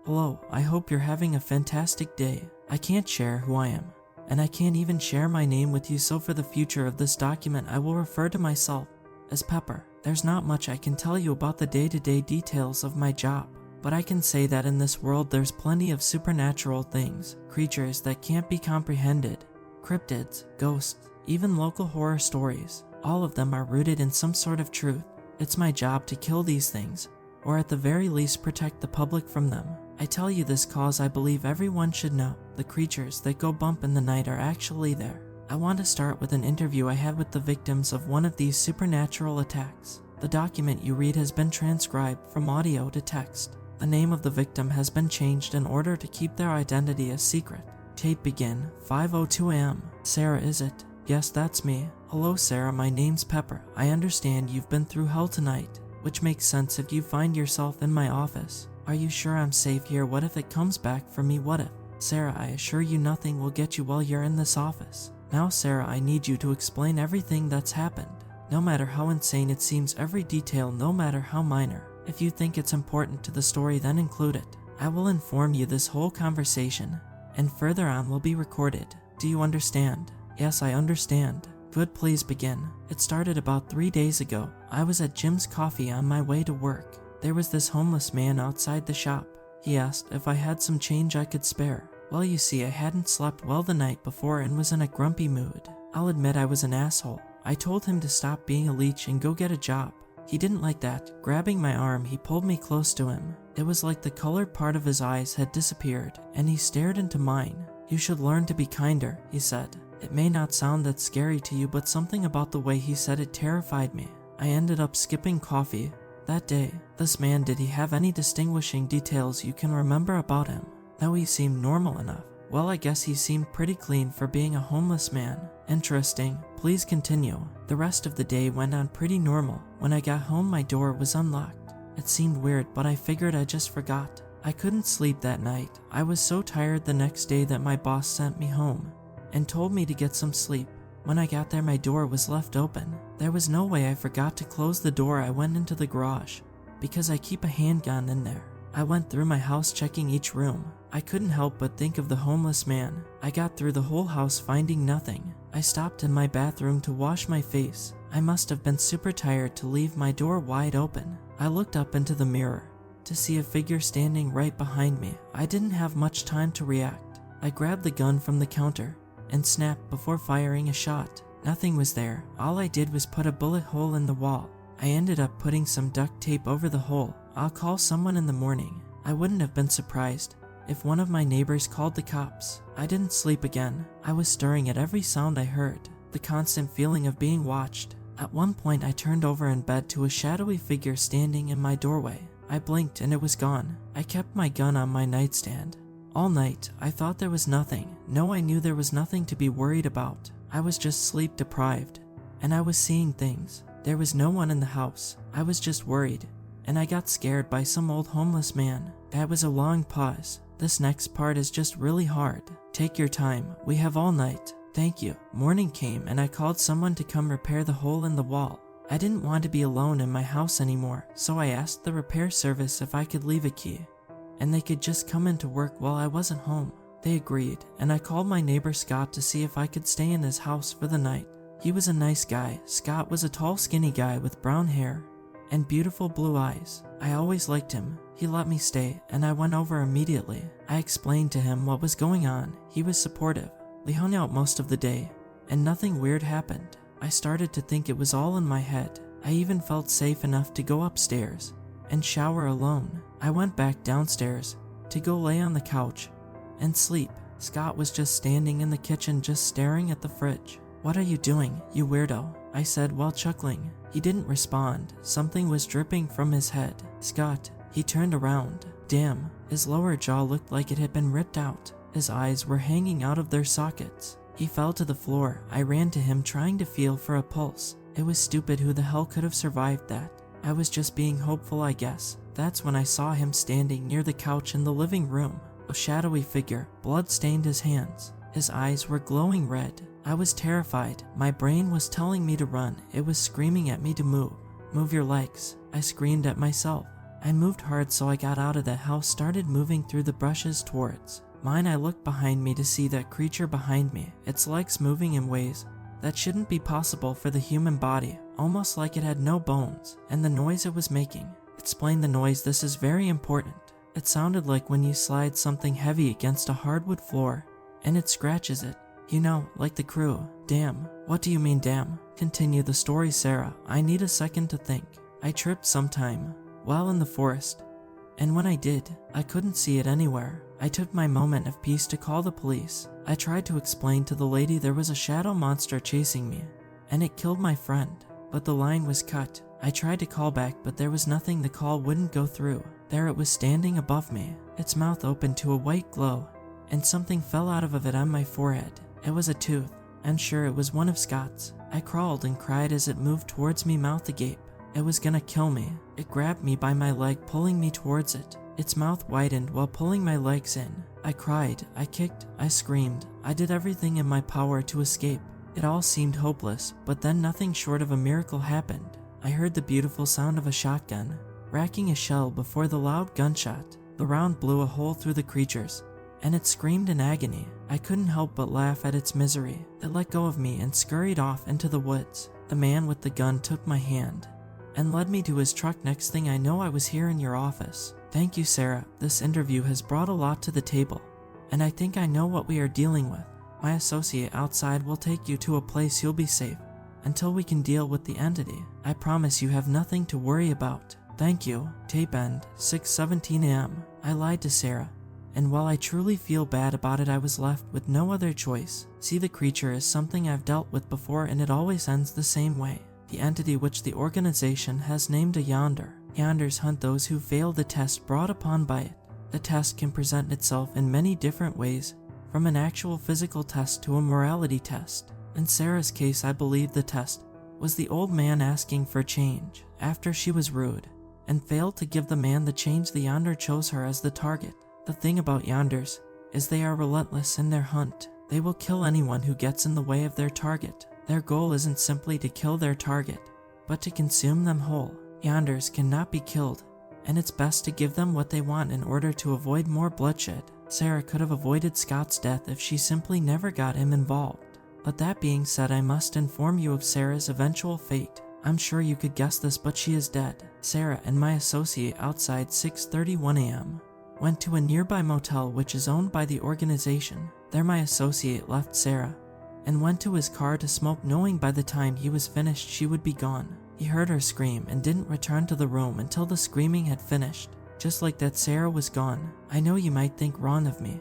Hello, I hope you're having a fantastic day. I can't share who I am, and I can't even share my name with you, so for the future of this document I will refer to myself as Pepper. There's not much I can tell you about the day-to-day details of my job, but I can say that in this world there's plenty of supernatural things, creatures that can't be comprehended, cryptids, ghosts, even local horror stories. All of them are rooted in some sort of truth. It's my job to kill these things, or at the very least protect the public from them. I tell you this cause I believe everyone should know. The creatures that go bump in the night are actually there. I want to start with an interview I had with the victims of one of these supernatural attacks. The document you read has been transcribed from audio to text. The name of the victim has been changed in order to keep their identity a secret. Tape begin, 5:02 a.m. Sarah, is it? Yes, that's me. Hello Sarah, my name's Pepper. I understand you've been through hell tonight, which makes sense if you find yourself in my office. Are you sure I'm safe here? What if it comes back for me? What if? Sarah, I assure you nothing will get you while you're in this office. Now Sarah, I need you to explain everything that's happened. No matter how insane it seems, every detail, no matter how minor. If you think it's important to the story, then include it. I will inform you this whole conversation, and further on will be recorded. Do you understand? Yes, I understand. Good, please begin. It started about 3 days ago. I was at Jim's Coffee on my way to work. There was this homeless man outside the shop. He asked if I had some change I could spare. Well, you see, I hadn't slept well the night before and was in a grumpy mood. I'll admit I was an asshole. I told him to stop being a leech and go get a job. He didn't like that. Grabbing my arm, he pulled me close to him. It was like the colored part of his eyes had disappeared, and he stared into mine. You should learn to be kinder, he said. It may not sound that scary to you, but something about the way he said it terrified me. I ended up skipping coffee that day. This man, did he have any distinguishing details you can remember about him? No, he seemed normal enough. Well, I guess he seemed pretty clean for being a homeless man. Interesting. Please continue. The rest of the day went on pretty normal. When I got home, my door was unlocked. It seemed weird, but I figured I just forgot. I couldn't sleep that night. I was so tired the next day that my boss sent me home and told me to get some sleep. When I got there, my door was left open. There was no way I forgot to close the door. I went into the garage because I keep a handgun in there. I went through my house checking each room. I couldn't help but think of the homeless man. I got through the whole house finding nothing. I stopped in my bathroom to wash my face. I must have been super tired to leave my door wide open. I looked up into the mirror to see a figure standing right behind me. I didn't have much time to react. I grabbed the gun from the counter and snapped before firing a shot. Nothing was there. All I did was put a bullet hole in the wall. I ended up putting some duct tape over the hole. I'll call someone in the morning. I wouldn't have been surprised if one of my neighbors called the cops. I didn't sleep again. I was stirring at every sound I heard, the constant feeling of being watched. At one point I turned over in bed to a shadowy figure standing in my doorway. I blinked and it was gone. I kept my gun on my nightstand. All night, I thought there was nothing. No, I knew there was nothing to be worried about. I was just sleep deprived, and I was seeing things. There was no one in the house. I was just worried, and I got scared by some old homeless man. That was a long pause. This next part is just really hard. Take your time. We have all night. Thank you. Morning came and I called someone to come repair the hole in the wall. I didn't want to be alone in my house anymore, so I asked the repair service if I could leave a key and they could just come into work while I wasn't home. They agreed, and I called my neighbor Scott to see if I could stay in his house for the night. He was a nice guy. Scott was a tall, skinny guy with brown hair and beautiful blue eyes. I always liked him. He let me stay, and I went over immediately. I explained to him what was going on. He was supportive. We hung out most of the day, and nothing weird happened. I started to think it was all in my head. I even felt safe enough to go upstairs and shower alone. I went back downstairs to go lay on the couch and sleep. Scott was just standing in the kitchen, just staring at the fridge. "What are you doing, you weirdo?" I said while chuckling. He didn't respond. Something was dripping from his head. "Scott." He turned around. Damn, his lower jaw looked like it had been ripped out. His eyes were hanging out of their sockets. He fell to the floor. I ran to him, trying to feel for a pulse. It was stupid. Who the hell could have survived that? I was just being hopeful, I guess. That's when I saw him standing near the couch in the living room. A shadowy figure. Blood stained his hands. His eyes were glowing red. I was terrified. My brain was telling me to run. It was screaming at me to move. "Move your legs," I screamed at myself. I moved hard, so I got out of the house, started moving through the brushes towards mine. I looked behind me to see that creature behind me, its legs moving in ways that shouldn't be possible for the human body, almost like it had no bones, and the noise it was making. Explain the noise, this is very important. It sounded like when you slide something heavy against a hardwood floor, and it scratches it. You know, like the crew. Damn. What do you mean, damn? Continue the story, Sarah. I need a second to think. I tripped sometime while in the forest, and when I did, I couldn't see it anywhere. I took my moment of peace to call the police. I tried to explain to the lady there was a shadow monster chasing me, and it killed my friend, but the line was cut. I tried to call back, but there was nothing. The call wouldn't go through. There it was standing above me, its mouth open to a white glow, and something fell out of it on my forehead. It was a tooth. I'm sure it was one of Scott's. I crawled and cried as it moved towards me, mouth agape. It was gonna kill me. It grabbed me by my leg, pulling me towards it. Its mouth widened while pulling my legs in. I cried, I kicked, I screamed. I did everything in my power to escape. It all seemed hopeless, but then nothing short of a miracle happened. I heard the beautiful sound of a shotgun racking a shell before the loud gunshot. The round blew a hole through the creatures, and it screamed in agony. I couldn't help but laugh at its misery. It let go of me and scurried off into the woods. The man with the gun took my hand and led me to his truck. Next thing I know, I was here in your office. Thank you, Sarah. This interview has brought a lot to the table, and I think I know what we are dealing with. My associate outside will take you to a place you'll be safe until we can deal with the entity. I promise you have nothing to worry about. Thank you. Tape end, 6:17 a.m. I lied to Sarah, and while I truly feel bad about it, I was left with no other choice. See, the creature is something I've dealt with before, and it always ends the same way. The entity which the organization has named a Yonder. Yonders hunt those who fail the test brought upon by it. The test can present itself in many different ways, from an actual physical test to a morality test. In Sarah's case, I believe the test was the old man asking for change after she was rude and failed to give the man the change. The Yonder chose her as the target. The thing about Yonders is they are relentless in their hunt. They will kill anyone who gets in the way of their target. Their goal isn't simply to kill their target, but to consume them whole. Yonders cannot be killed, and it's best to give them what they want in order to avoid more bloodshed. Sarah could have avoided Scott's death if she simply never got him involved. But that being said, I must inform you of Sarah's eventual fate. I'm sure you could guess this, but she is dead. Sarah and my associate outside 6:31 a.m. went to a nearby motel which is owned by the organization. There my associate left Sarah and went to his car to smoke, knowing by the time he was finished she would be gone. He heard her scream and didn't return to the room until the screaming had finished. Just like that, Sarah was gone. I know you might think wrong of me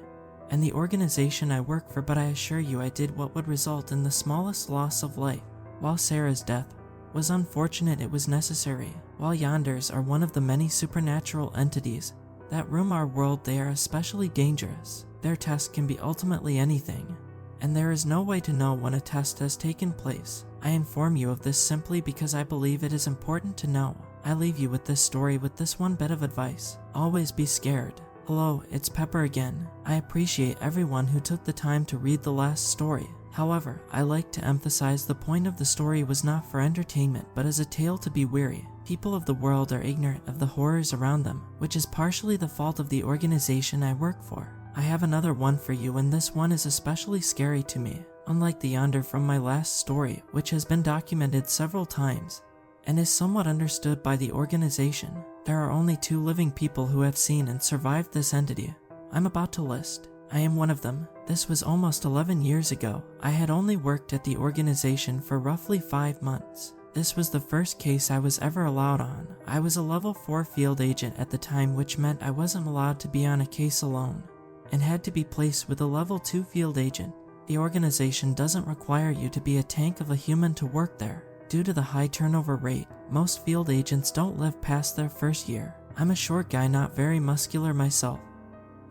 and the organization I work for, but I assure you I did what would result in the smallest loss of life. While Sarah's death was unfortunate, it was necessary. While Yonders are one of the many supernatural entities that roam our world, they are especially dangerous. Their test can be ultimately anything, and there is no way to know when a test has taken place. I inform you of this simply because I believe it is important to know. I leave you with this story with this one bit of advice. Always be scared. Hello, it's Pepper again. I appreciate everyone who took the time to read the last story. However, I like to emphasize the point of the story was not for entertainment, but as a tale to be wary. People of the world are ignorant of the horrors around them, which is partially the fault of the organization I work for. I have another one for you, and this one is especially scary to me. Unlike the Yonder from my last story, which has been documented several times and is somewhat understood by the organization, there are only 2 living people who have seen and survived this entity. I'm about to list. I am one of them. This was almost 11 years ago. I had only worked at the organization for roughly 5 months. This was the first case I was ever allowed on. I was a level 4 field agent at the time, which meant I wasn't allowed to be on a case alone and had to be placed with a level 2 field agent. The organization doesn't require you to be a tank of a human to work there. Due to the high turnover rate, most field agents don't live past their first year. I'm a short guy, not very muscular myself,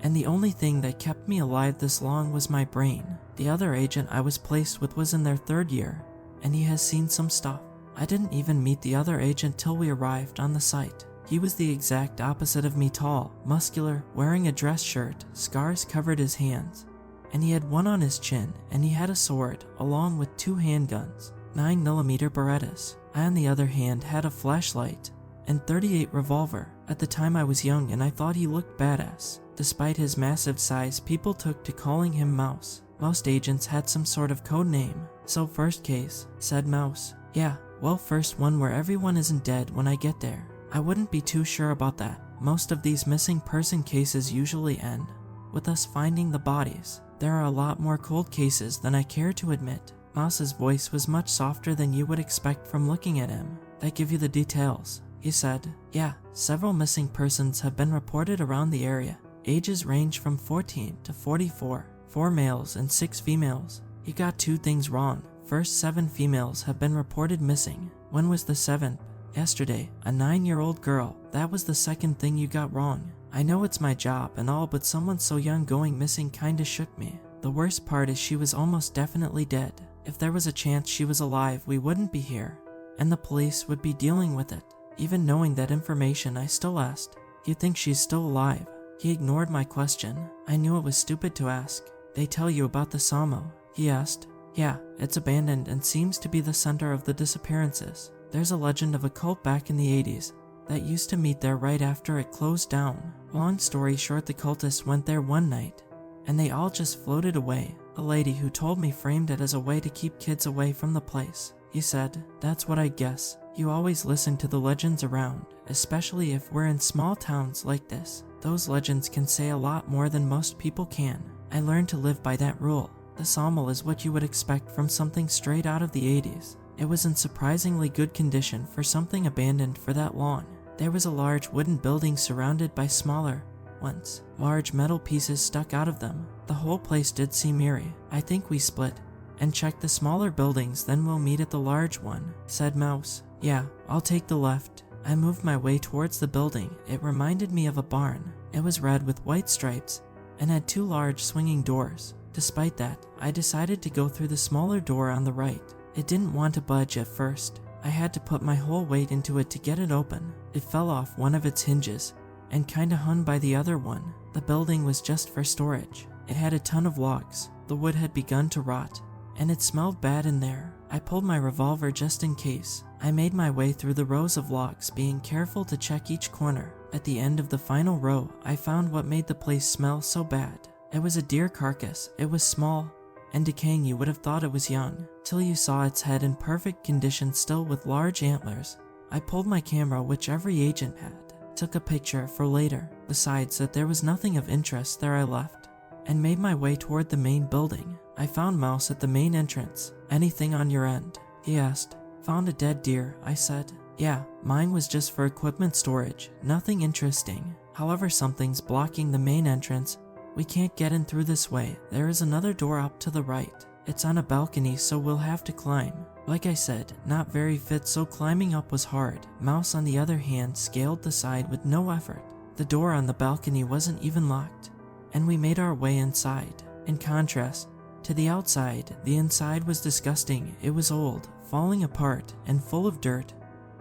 and the only thing that kept me alive this long was my brain. The other agent I was placed with was in their 3rd year, and he has seen some stuff. I didn't even meet the other agent till we arrived on the site. He was the exact opposite of me, tall, muscular, wearing a dress shirt, scars covered his hands, and he had one on his chin, and he had a sword, along with 2 handguns, 9mm Berettas. I, on the other hand, had a flashlight and .38 revolver. At the time I was young and I thought he looked badass. Despite his massive size, people took to calling him Mouse. Most agents had some sort of code name. So first case, said Mouse. Yeah, well, first one where everyone isn't dead when I get there. I wouldn't be too sure about that. Most of these missing person cases usually end with us finding the bodies. There are a lot more cold cases than I care to admit. Mouse's voice was much softer than you would expect from looking at him. They give you the details. He said, yeah, several missing persons have been reported around the area. Ages range from 14 to 44, 4 males and 6 females. You got 2 things wrong. First, 7 females have been reported missing. When was the 7th? Yesterday, a 9-year-old girl. That was the second thing you got wrong. I know it's my job and all, but someone so young going missing kinda shook me. The worst part is she was almost definitely dead. If there was a chance she was alive, we wouldn't be here, and the police would be dealing with it. Even knowing that information, I still asked, "You think she's still alive?" He ignored my question. I knew it was stupid to ask. They tell you about the Samo? He asked. Yeah, it's abandoned and seems to be the center of the disappearances. There's a legend of a cult back in the 80s that used to meet there right after it closed down. Long story short, the cultists went there one night, and they all just floated away. A lady who told me framed it as a way to keep kids away from the place. He said, that's what I guess. You always listen to the legends around, especially if we're in small towns like this. Those legends can say a lot more than most people can. I learned to live by that rule. The sawmill is what you would expect from something straight out of the 80s. It was in surprisingly good condition for something abandoned for that long. There was a large wooden building surrounded by smaller ones. Large metal pieces stuck out of them. The whole place did seem eerie. I think we split and check the smaller buildings, then we'll meet at the large one, said Mouse. Yeah, I'll take the left. I moved my way towards the building. It reminded me of a barn. It was red with white stripes and had 2 large swinging doors. Despite that, I decided to go through the smaller door on the right. It didn't want to budge at first. I had to put my whole weight into it to get it open. It fell off one of its hinges and kinda hung by the other one. The building was just for storage. It had a ton of logs. The wood had begun to rot, and it smelled bad in there. I pulled my revolver just in case. I made my way through the rows of logs, being careful to check each corner. At the end of the final row, I found what made the place smell so bad. It was a deer carcass. It was small and decaying. You would have thought it was young, till you saw its head in perfect condition, still with large antlers. I pulled my camera, which every agent had, took a picture for later. Besides that, there was nothing of interest there. I left and made my way toward the main building. I found Mouse at the main entrance. Anything on your end? He asked. Found a dead deer, I said. Yeah, mine was just for equipment storage. Nothing interesting. However, something's blocking the main entrance. We can't get in through this way. There is another door up to the right. It's on a balcony, so we'll have to climb. Like I said, not very fit, so climbing up was hard. Mouse, on the other hand, scaled the side with no effort. The door on the balcony wasn't even locked, and we made our way inside. In contrast to the outside, the inside was disgusting. It was old, falling apart, and full of dirt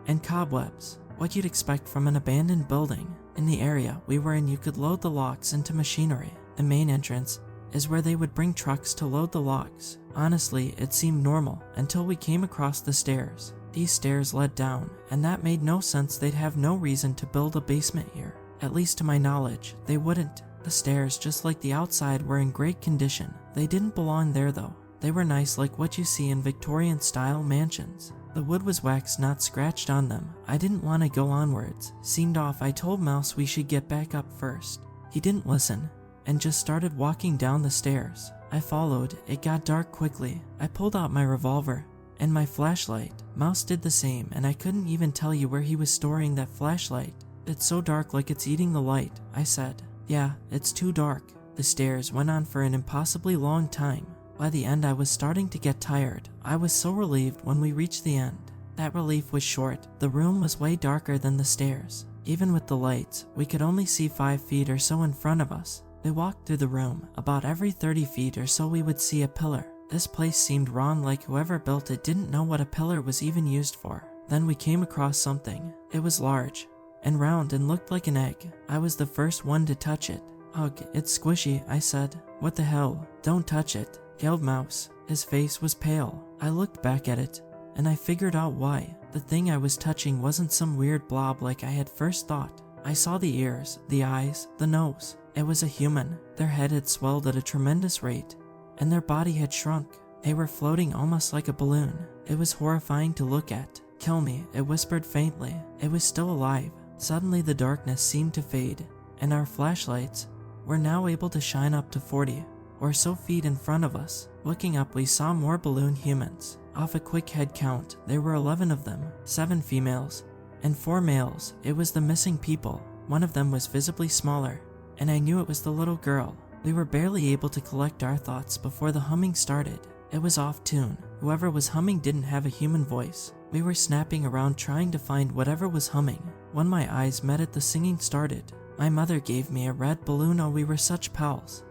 and cobwebs. What you'd expect from an abandoned building. In the area we were in, you could load the logs into machinery. The main entrance is where they would bring trucks to load the logs. Honestly, it seemed normal until we came across the stairs. These stairs led down, and that made no sense. They'd have no reason to build a basement here. At least to my knowledge, they wouldn't. The stairs, just like the outside, were in great condition. They didn't belong there though. They were nice, like what you see in Victorian-style mansions. The wood was waxed, not scratched on them. I didn't want to go onwards. Seemed off. I told Mouse we should get back up first. He didn't listen and just started walking down the stairs. I followed. It got dark quickly. I pulled out my revolver and my flashlight. Mouse did the same, and I couldn't even tell you where he was storing that flashlight. It's so dark, like it's eating the light, I said. Yeah, it's too dark. The stairs went on for an impossibly long time. By the end, I was starting to get tired. I was so relieved when we reached the end. That relief was short. The room was way darker than the stairs. Even with the lights, we could only see 5 feet or so in front of us. We walked through the room. About every 30 feet or so we would see a pillar. This place seemed wrong, like whoever built it didn't know what a pillar was even used for. Then we came across something. It was large and round and looked like an egg. I was the first one to touch it. Ugh, it's squishy, I said. What the hell? Don't touch it, yelled Mouse. His face was pale. I looked back at it, and I figured out why. The thing I was touching wasn't some weird blob like I had first thought. I saw the ears, the eyes, the nose. It was a human. Their head had swelled at a tremendous rate, and their body had shrunk. They were floating almost like a balloon. It was horrifying to look at. "Kill me," it whispered faintly. It was still alive. Suddenly the darkness seemed to fade, and our flashlights were now able to shine up to 40 or so feet in front of us. Looking up, we saw more balloon humans. Off a quick head count, there were 11 of them, 7 females and 4 males. It was the missing people. One of them was visibly smaller, and I knew it was the little girl. We were barely able to collect our thoughts before the humming started. It was off tune. Whoever was humming didn't have a human voice. We were snapping around trying to find whatever was humming. When my eyes met it, the singing started. My mother gave me a red balloon. Oh, we were such pals.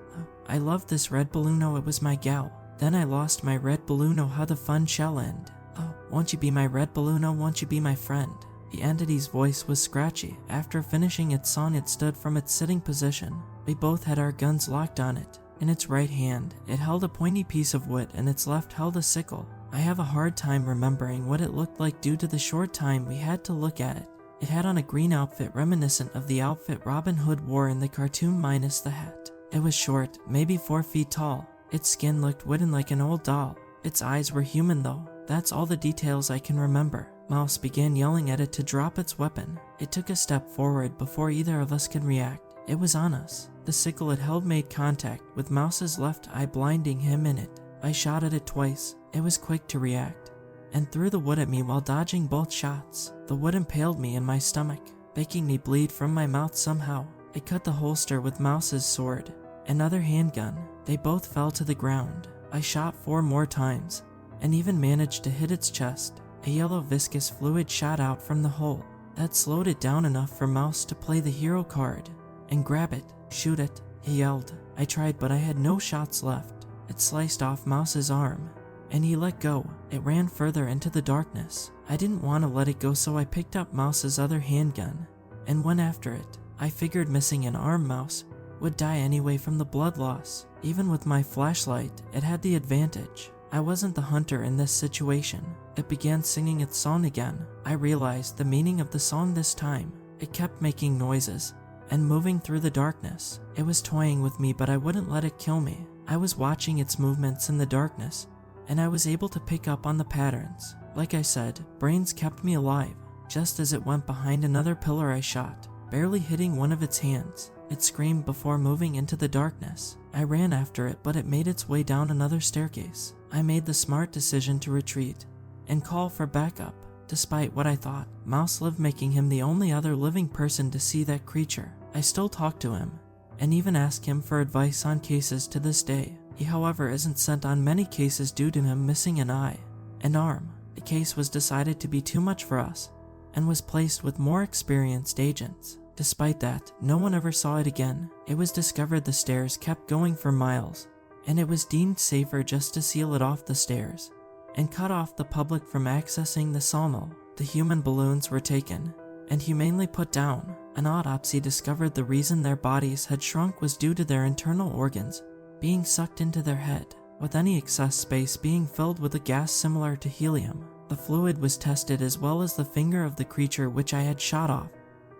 I loved this red balloon. Oh, it was my gal. Then I lost my red balloon. Oh, how the fun shall end. Oh, won't you be my red balloon? Oh, won't you be my friend? The entity's voice was scratchy. After finishing its song, it stood from its sitting position. We both had our guns locked on it. In its right hand, it held a pointy piece of wood, and its left held a sickle. I have a hard time remembering what it looked like due to the short time we had to look at it. It had on a green outfit reminiscent of the outfit Robin Hood wore in the cartoon minus the hat. It was short, maybe 4 feet tall. Its skin looked wooden like an old doll. Its eyes were human though. That's all the details I can remember. Mouse began yelling at it to drop its weapon. It took a step forward before either of us could react. It was on us. The sickle it held made contact with Mouse's left eye, blinding him in it. I shot at it twice. It was quick to react and threw the wood at me while dodging both shots. The wood impaled me in my stomach, making me bleed from my mouth somehow. It cut the holster with Mouse's sword, another handgun. They both fell to the ground. I shot 4 more times and even managed to hit its chest. A yellow viscous fluid shot out from the hole. That slowed it down enough for Mouse to play the hero card and grab it. "Shoot it," he yelled. I tried, but I had no shots left. It sliced off Mouse's arm, and he let go. It ran further into the darkness. I didn't want to let it go, so I picked up Mouse's other handgun and went after it. I figured missing an arm, Mouse would die anyway from the blood loss. Even with my flashlight, it had the advantage. I wasn't the hunter in this situation. It began singing its song again. I realized the meaning of the song this time. It kept making noises and moving through the darkness. It was toying with me, but I wouldn't let it kill me. I was watching its movements in the darkness, and I was able to pick up on the patterns. Like I said, brains kept me alive. Just as it went behind another pillar, I shot, barely hitting one of its hands. It screamed before moving into the darkness. I ran after it, but it made its way down another staircase. I made the smart decision to retreat and call for backup. Despite what I thought, Mouse lived, making him the only other living person to see that creature. I still talk to him and even ask him for advice on cases to this day. He, however, isn't sent on many cases due to him missing an eye and arm. The case was decided to be too much for us and was placed with more experienced agents. Despite that, no one ever saw it again. It was discovered the stairs kept going for miles, and it was deemed safer just to seal it off the stairs and cut off the public from accessing the sawmill. The human balloons were taken and humanely put down. An autopsy discovered the reason their bodies had shrunk was due to their internal organs being sucked into their head, with any excess space being filled with a gas similar to helium. The fluid was tested, as well as the finger of the creature which I had shot off.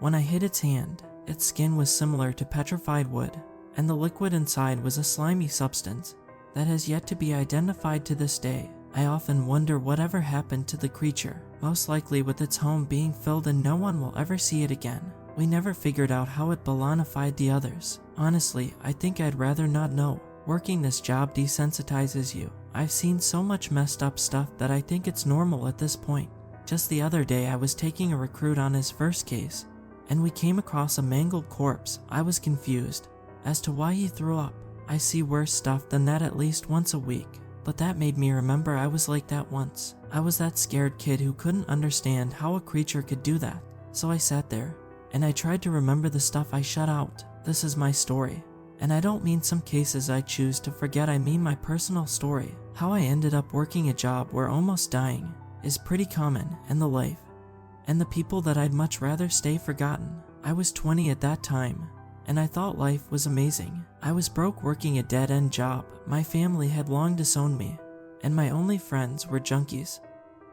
When I hit its hand, its skin was similar to petrified wood, and the liquid inside was a slimy substance that has yet to be identified to this day. I often wonder whatever happened to the creature, most likely with its home being filled and no one will ever see it again. We never figured out how it balonified the others. Honestly, I think I'd rather not know. Working this job desensitizes you. I've seen so much messed up stuff that I think it's normal at this point. Just the other day I was taking a recruit on his first case, and we came across a mangled corpse. I was confused as to why he threw up. I see worse stuff than that at least once a week, but that made me remember I was like that once. I was that scared kid who couldn't understand how a creature could do that. So I sat there, and I tried to remember the stuff I shut out. This is my story. And I don't mean some cases I choose to forget, I mean my personal story. How I ended up working a job where almost dying is pretty common in the life, and the people that I'd much rather stay forgotten. I was 20 at that time, and I thought life was amazing. I was broke working a dead-end job. My family had long disowned me, and my only friends were junkies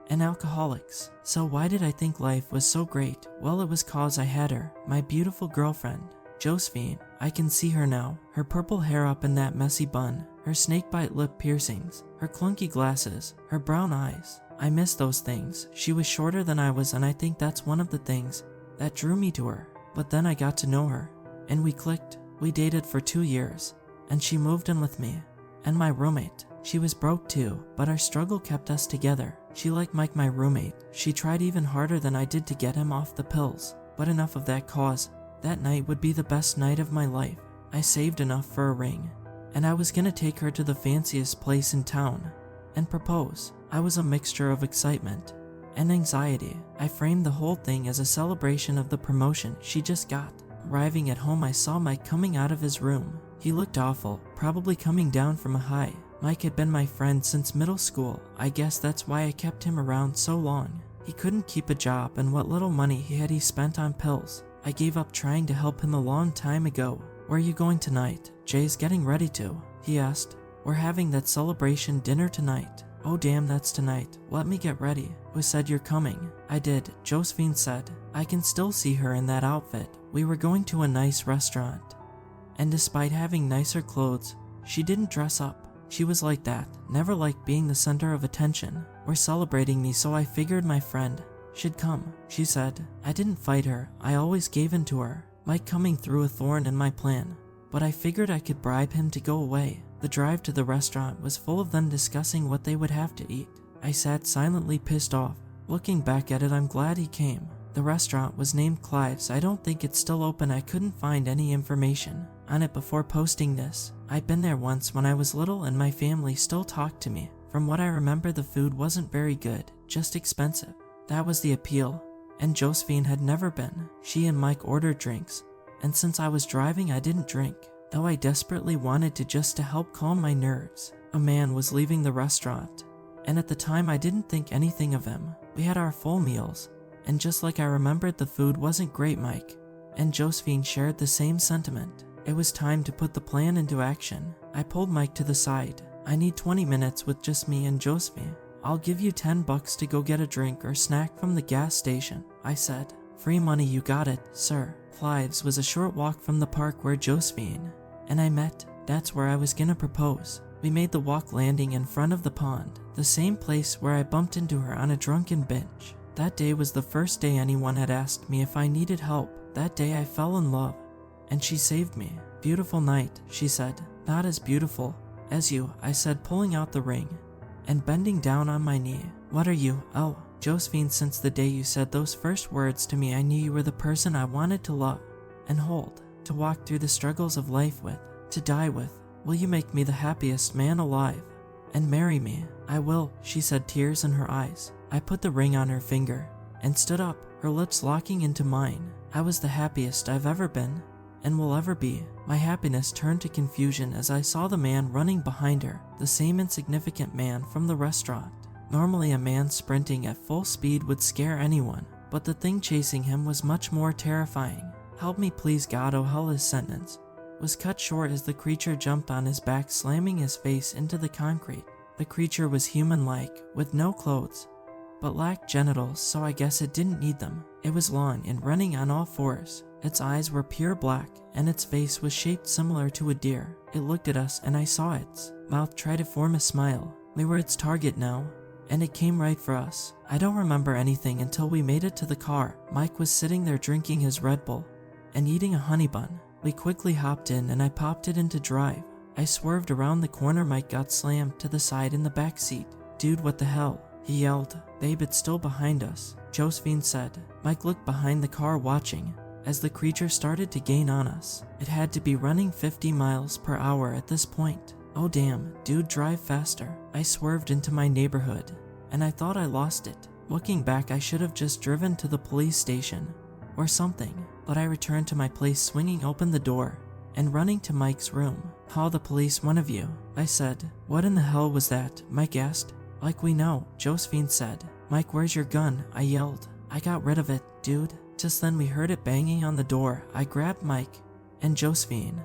and alcoholics. So why did I think life was so great? Well, it was cause I had her, my beautiful girlfriend, Josephine. I can see her now, her purple hair up in that messy bun, her snakebite lip piercings, her clunky glasses, her brown eyes. I miss those things. She was shorter than I was, and I think that's one of the things that drew me to her. But then I got to know her, and we clicked. We dated for 2 years, and she moved in with me and my roommate. She was broke too, but our struggle kept us together. She liked Mike, my roommate. She tried even harder than I did to get him off the pills. But enough of that cause. That night would be the best night of my life. I saved enough for a ring, and I was gonna take her to the fanciest place in town and propose. I was a mixture of excitement and anxiety. I framed the whole thing as a celebration of the promotion she just got. Arriving at home, I saw Mike coming out of his room. He looked awful, probably coming down from a high. Mike had been my friend since middle school. I guess that's why I kept him around so long. He couldn't keep a job, and what little money he spent on pills. I gave up trying to help him a long time ago. Where are you going tonight? Jay's getting ready to, he asked. We're having that celebration dinner tonight. Oh damn, that's tonight. Let me get ready. Who said you're coming? I did, Josephine said. I can still see her in that outfit. We were going to a nice restaurant, and despite having nicer clothes, she didn't dress up. She was like that, never liked being the center of attention. We're celebrating me, so I figured my friend should come, she said. I didn't fight her, I always gave in to her. Mike coming threw a thorn in my plan, but I figured I could bribe him to go away. The drive to the restaurant was full of them discussing what they would have to eat. I sat silently pissed off. Looking back at it, I'm glad he came. The restaurant was named Clive's. I don't think it's still open. I couldn't find any information on it before posting this. I'd been there once when I was little, and my family still talked to me. From what I remember, the food wasn't very good, just expensive. That was the appeal, and Josephine had never been. She and Mike ordered drinks, and since I was driving, I didn't drink, though I desperately wanted to, just to help calm my nerves. A man was leaving the restaurant, and at the time I didn't think anything of him. We had our full meals, and just like I remembered, the food wasn't great. Mike and Josephine shared the same sentiment. It was time to put the plan into action. I pulled Mike to the side. I need 20 minutes with just me and Josephine. I'll give you $10 to go get a drink or snack from the gas station, I said. Free money, you got it, sir. Clive's was a short walk from the park where Josephine and I met. That's where I was gonna propose. We made the walk landing in front of the pond, the same place where I bumped into her on a drunken binge. That day was the first day anyone had asked me if I needed help. That day I fell in love, and she saved me. Beautiful night, she said. Not as beautiful as you, I said, pulling out the ring and bending down on my knee. What are you? Oh, Josephine, since the day you said those first words to me, I knew you were the person I wanted to love and hold, to walk through the struggles of life with, to die with. Will you make me the happiest man alive and marry me? I will, she said, tears in her eyes. I put the ring on her finger and stood up, her lips locking into mine. I was the happiest I've ever been and will ever be. My happiness turned to confusion as I saw the man running behind her, the same insignificant man from the restaurant. Normally a man sprinting at full speed would scare anyone, but the thing chasing him was much more terrifying. Help me please, God. Oh hell, his sentence was cut short as the creature jumped on his back, slamming his face into the concrete. The creature was human-like, with no clothes, but lacked genitals, so I guess it didn't need them. It was long and running on all fours. Its eyes were pure black, and its face was shaped similar to a deer. It looked at us, and I saw its mouth try to form a smile. We were its target now, and it came right for us. I don't remember anything until we made it to the car. Mike was sitting there drinking his Red Bull and eating a honey bun. We quickly hopped in, and I popped it into drive. I swerved around the corner. Mike got slammed to the side in the back seat. Dude, what the hell? He yelled. Babe, it's still behind us, Josephine said. Mike looked behind the car, watching as the creature started to gain on us. It had to be running 50 miles per hour at this point. Oh damn, dude, drive faster. I swerved into my neighborhood, and I thought I lost it. Looking back, I should have just driven to the police station or something, but I returned to my place, swinging open the door and running to Mike's room. Call the police, one of you, I said. What in the hell was that? Mike asked. Like we know, Josephine said. Mike, where's your gun? I yelled. I got rid of it, dude. Just then we heard it banging on the door. I grabbed Mike and Josephine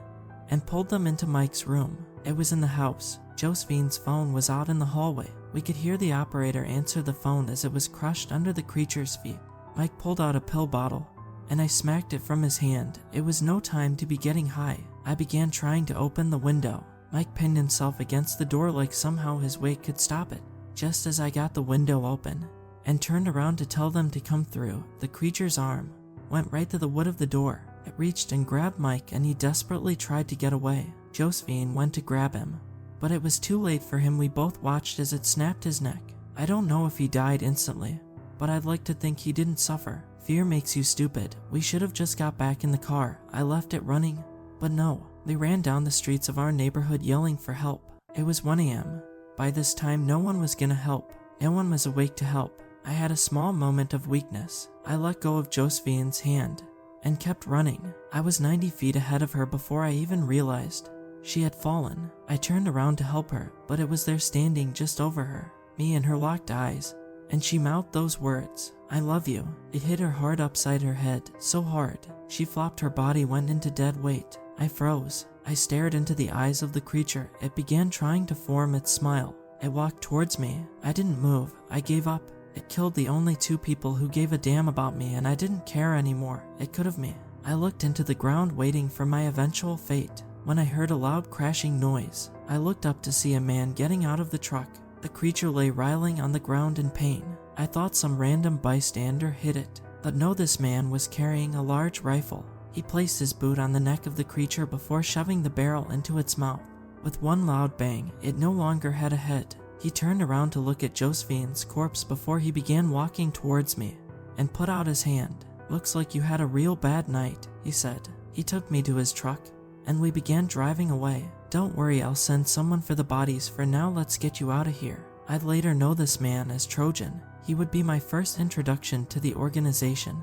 and pulled them into Mike's room. It was in the house. Josephine's phone was out in the hallway. We could hear the operator answer the phone as it was crushed under the creature's feet. Mike pulled out a pill bottle, and I smacked it from his hand. It was no time to be getting high. I began trying to open the window. Mike pinned himself against the door like somehow his weight could stop it. Just as I got the window open and turned around to tell them to come through, the creature's arm went right to the wood of the door. It reached and grabbed Mike, and he desperately tried to get away. Josephine went to grab him, but it was too late for him. We both watched as it snapped his neck. I don't know if he died instantly, but I'd like to think he didn't suffer. Fear makes you stupid. We should have just got back in the car. I left it running, but no. They ran down the streets of our neighborhood yelling for help. It was 1 a.m. By this time, no one was gonna help. No one was awake to help. I had a small moment of weakness. I let go of Josephine's hand and kept running. I was 90 feet ahead of her before I even realized she had fallen. I turned around to help her, but it was there standing just over her, me and her locked eyes, and she mouthed those words, "I love you." It hit her hard upside her head, so hard. She flopped, her body went into dead weight. I froze. I stared into the eyes of the creature. It began trying to form its smile. It walked towards me. I didn't move. I gave up. It killed the only 2 people who gave a damn about me, and I didn't care anymore. It could have me. I looked into the ground waiting for my eventual fate when I heard a loud crashing noise. I looked up to see a man getting out of the truck. The creature lay writhing on the ground in pain. I thought some random bystander hit it, but no, this man was carrying a large rifle. He placed his boot on the neck of the creature before shoving the barrel into its mouth. With one loud bang, it no longer had a head. He turned around to look at Josephine's corpse before he began walking towards me and put out his hand. "Looks like you had a real bad night," he said. He took me to his truck, and we began driving away. "Don't worry, I'll send someone for the bodies. For now, let's get you out of here." I'd later know this man as Trojan. He would be my first introduction to the organization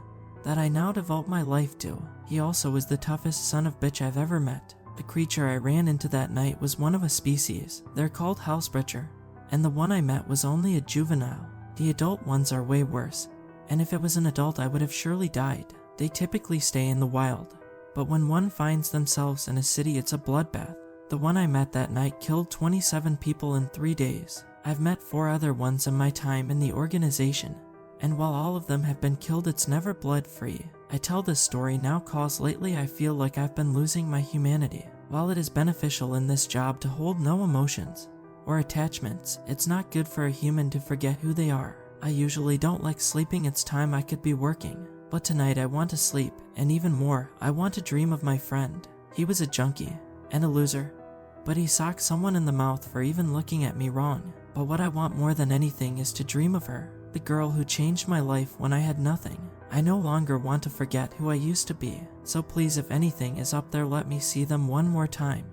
that I now devote my life to. He also was the toughest son of bitch I've ever met. The creature I ran into that night was one of a species. They're called Housebreacher, and the one I met was only a juvenile. The adult ones are way worse, and if it was an adult I would have surely died. They typically stay in the wild, but when one finds themselves in a city, it's a bloodbath. The one I met that night killed 27 people in 3 days. I've met 4 other ones in my time in the organization, and while all of them have been killed, it's never blood-free. I tell this story now cause lately I feel like I've been losing my humanity. While it is beneficial in this job to hold no emotions or attachments, it's not good for a human to forget who they are. I usually don't like sleeping. It's time I could be working. But tonight I want to sleep, and even more, I want to dream of my friend. He was a junkie and a loser, but he socked someone in the mouth for even looking at me wrong. But what I want more than anything is to dream of her, the girl who changed my life when I had nothing. I no longer want to forget who I used to be, so please, if anything is up there, let me see them one more time.